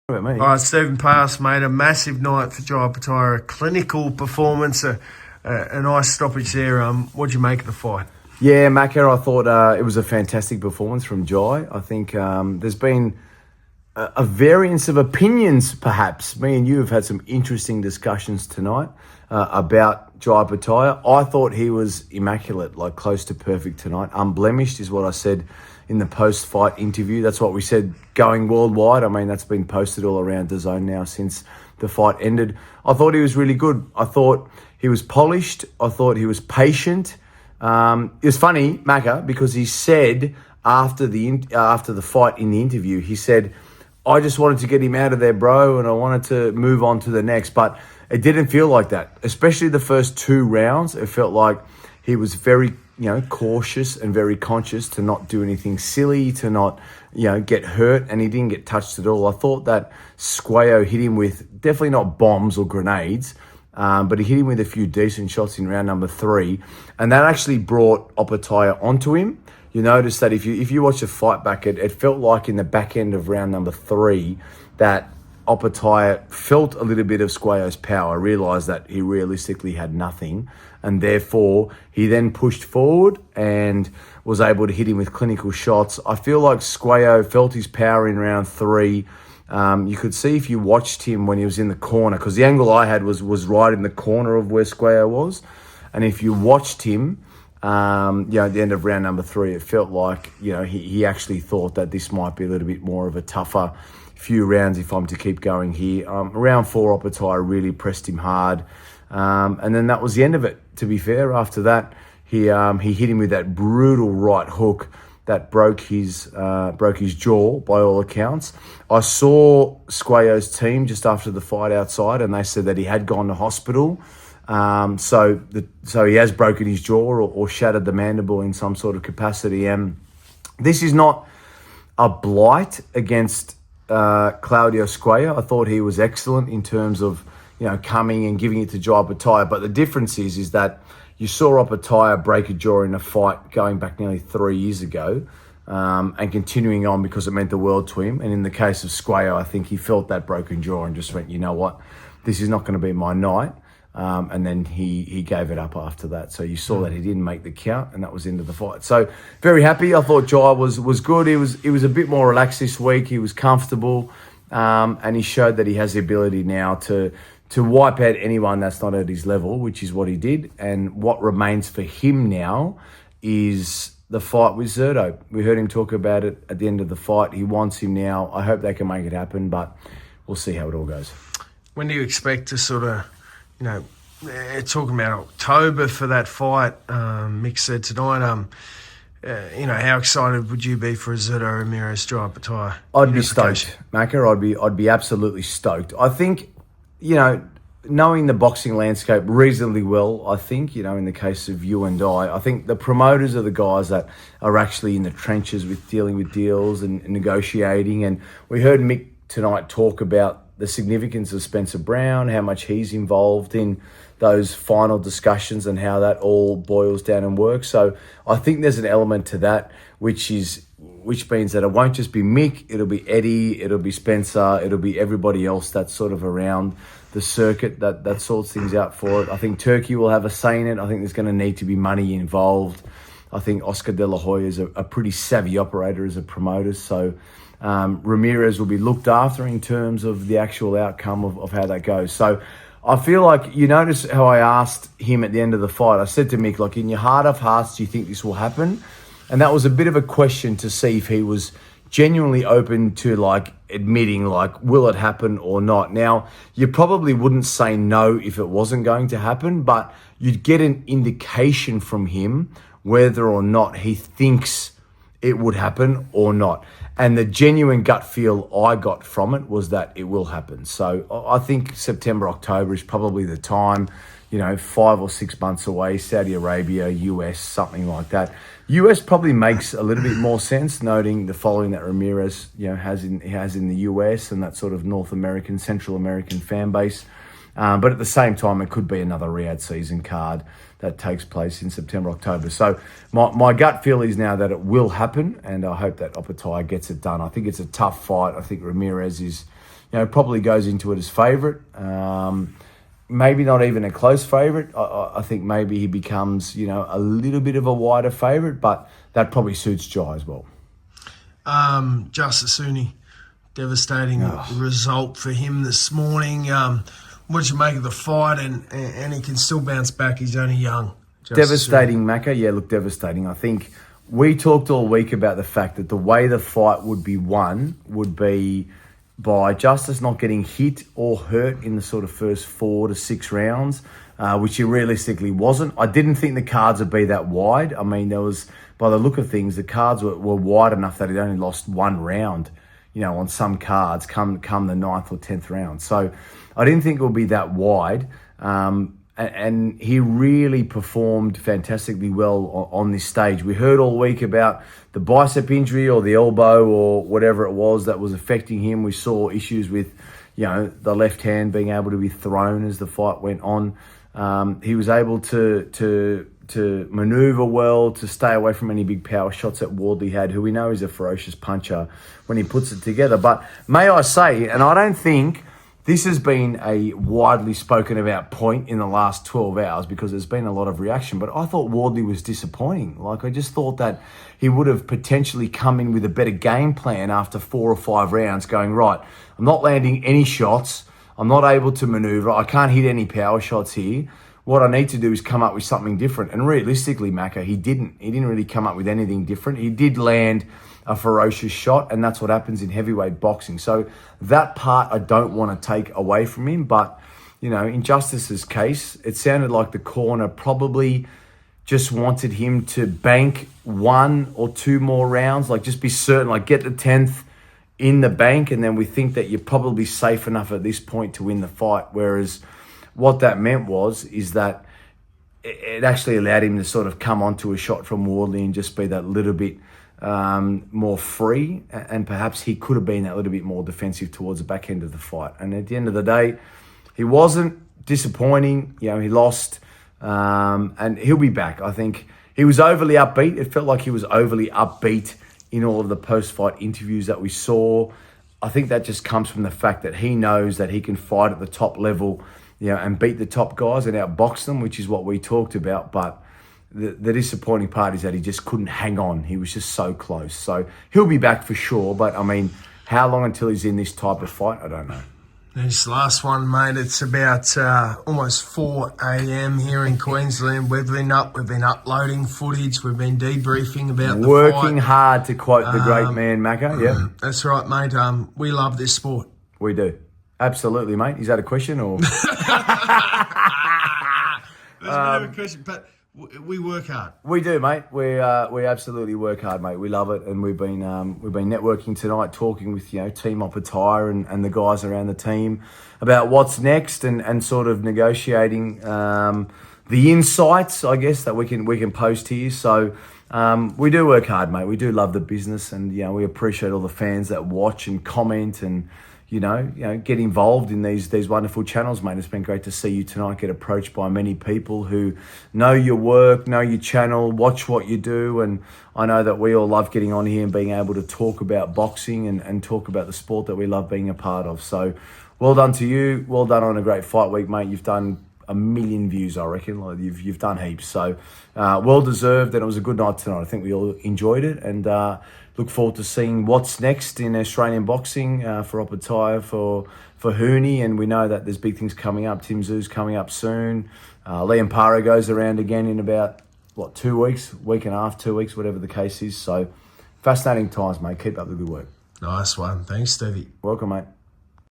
What about me? All right, Stephen Peios, mate. A massive night for Jai Opetaia. A clinical performance, a nice stoppage there. What do you make of the fight? Yeah, Macca, I thought it was a fantastic performance from Jai. I think there's been a variance of opinions, perhaps. Me and you have had some interesting discussions tonight about Jai Opetaia. I thought he was immaculate, like close to perfect tonight. Unblemished is what I said in the post-fight interview. That's what we said going worldwide. I mean, that's been posted all around the zone now since the fight ended. I thought he was really good. I thought he was polished. I thought he was patient. It was funny, Macca, because he said after the fight in the interview, he said, I just wanted to get him out of there, bro, and I wanted to move on to the next. But it didn't feel like that, especially the first two rounds. It felt like he was very, cautious and very conscious to not do anything silly, to not, get hurt, and he didn't get touched at all. I thought that Squeo hit him with definitely not bombs or grenades, but he hit him with a few decent shots in round number 3, and that actually brought Opetaia onto him. You notice that if you watch the fight back, it felt like in the back end of round number 3 that Opetaia felt a little bit of Squeo's power, realised that he realistically had nothing, and therefore he then pushed forward and was able to hit him with clinical shots. I feel like Squeo felt his power in round 3. You could see if you watched him when he was in the corner, because the angle I had was right in the corner of where Squeo was, and if you watched him, at the end of round number 3, it felt like he actually thought that this might be a little bit more of a tougher few rounds if I'm to keep going here. Round 4, Opetaia really pressed him hard, and then that was the end of it. To be fair, after that, he hit him with that brutal right hook that broke his jaw by all accounts. I saw Squeo's team just after the fight outside, and they said that he had gone to hospital. So he has broken his jaw or shattered the mandible in some sort of capacity. And this is not a blight against Claudio Squeo. I thought he was excellent in terms of coming and giving it to Jai Opetaia. But the difference is that you saw Opetaia break a jaw in a fight going back nearly 3 years ago, and continuing on because it meant the world to him. And in the case of Squeo, I think he felt that broken jaw and just went, you know what, this is not going to be my night. And then he gave it up after that. So you saw that he didn't make the count, and that was the end of the fight. So very happy. I thought Jai was good. He was a bit more relaxed this week. He was comfortable, and he showed that he has the ability now to wipe out anyone that's not at his level, which is what he did. And what remains for him now is the fight with Zurdo. We heard him talk about it at the end of the fight. He wants him now. I hope they can make it happen, but we'll see how it all goes. When do you expect to sort of, talking about October for that fight? Mick said tonight, how excited would you be for a Zurdo Ramirez Jai Opetaia? I'd be stoked, Macca. I'd be absolutely stoked. I think, knowing the boxing landscape reasonably well, I think, in the case of you and I think the promoters are the guys that are actually in the trenches with dealing with deals and negotiating. And we heard Mick tonight talk about the significance of Spencer Brown, how much he's involved in those final discussions and how that all boils down and works. So I think there's an element to that, which means that it won't just be Mick, it'll be Eddie, it'll be Spencer, it'll be everybody else that's sort of around the circuit that sorts things out for it. I think Turkey will have a say in it. I think there's going to need to be money involved. I think Oscar De La Hoya is a pretty savvy operator as a promoter, so Ramirez will be looked after in terms of the actual outcome of how that goes. So I feel like, you notice how I asked him at the end of the fight, I said to Mick, in your heart of hearts, do you think this will happen? And that was a bit of a question to see if he was genuinely open to admitting will it happen or not. Now, you probably wouldn't say no if it wasn't going to happen, but you'd get an indication from him whether or not he thinks it would happen or not. And the genuine gut feel I got from it was that it will happen. So I think September, October is probably the time, 5 or 6 months away, Saudi Arabia, US, something like that. US probably makes a little bit more sense, noting the following that Ramirez, has in the US and that sort of North American, Central American fan base. But at the same time, it could be another Riyadh season card that takes place in September, October. So my gut feel is now that it will happen, and I hope that Opetaia gets it done. I think it's a tough fight. I think Ramirez is probably goes into it as favourite. Maybe not even a close favourite. I think maybe he becomes, a little bit of a wider favourite, but that probably suits Jai as well. Justice Uni, devastating result for him this morning. What did you make of the fight? And he can still bounce back. He's only young. Devastating, Macca. Yeah, look, devastating. I think we talked all week about the fact that the way the fight would be won would be by Justice not getting hit or hurt in the sort of first 4 to 6 rounds, which he realistically wasn't. I didn't think the cards would be that wide. I mean, there was, by the look of things, the cards were wide enough that he'd only lost 1 round, on some cards come the 9th or 10th round. So I didn't think it would be that wide. And he really performed fantastically well on this stage. We heard all week about the bicep injury or the elbow or whatever it was that was affecting him. We saw issues with, the left hand being able to be thrown as the fight went on. He was able to manoeuvre well, to stay away from any big power shots that Wardley had, who we know is a ferocious puncher when he puts it together. But may I say, and I don't think this has been a widely spoken about point in the last 12 hours because there's been a lot of reaction, but I thought Wardley was disappointing. I just thought that he would have potentially come in with a better game plan after 4 or 5 rounds going, right, I'm not landing any shots. I'm not able to maneuver. I can't hit any power shots here. What I need to do is come up with something different. And realistically, Macca, he didn't really come up with anything different. He did land a ferocious shot, and that's what happens in heavyweight boxing. So that part I don't want to take away from him. But, in Justice's case, it sounded like the corner probably just wanted him to bank 1 or 2 more rounds, just be certain, get the 10th in the bank, and then we think that you're probably safe enough at this point to win the fight. Whereas what that meant is that it actually allowed him to sort of come onto a shot from Wardley and just be that little bit more free, and perhaps he could have been that little bit more defensive towards the back end of the fight. And at the end of the day, he wasn't disappointing. He lost, and he'll be back. I think he was overly upbeat. It felt like he was overly upbeat in all of the post-fight interviews that we saw. I think that just comes from the fact that he knows that he can fight at the top level, and beat the top guys and outbox them, which is what we talked about. But the disappointing part is that he just couldn't hang on. He was just so close. So he'll be back for sure. But, how long until he's in this type of fight? I don't know. This last one, mate, it's about almost 4 a.m. here in Queensland. We've been uploading footage. We've been debriefing about the fight. Working hard, to quote the great man, Macca. Yeah, that's right, mate. We love this sport. We do. Absolutely, mate. Is that a question or? There's a bit of a question, but we work hard. We do, mate. We absolutely work hard, mate. We love it, and we've been networking tonight, talking with Team Opetaia and the guys around the team about what's next, and sort of negotiating the insights, I guess, that we can post here. So we do work hard, mate. We do love the business, and we appreciate all the fans that watch and comment and get involved in these wonderful channels, mate. It's been great to see you tonight get approached by many people who know your work, know your channel, watch what you do. And I know that we all love getting on here and being able to talk about boxing and talk about the sport that we love being a part of. So well done to you. Well done on a great fight week, mate. You've done 1 million views, I reckon. You've done heaps. So well deserved, and it was a good night tonight. I think we all enjoyed it, and look forward to seeing what's next in Australian boxing for Opetaia, for Hooney, and we know that there's big things coming up. Tim Zoo's coming up soon. Liam Parra goes around again in about, 2 weeks, week and a half, 2 weeks, whatever the case is. So fascinating times, mate. Keep up the good work. Nice one. Thanks, Stevie. Welcome, mate.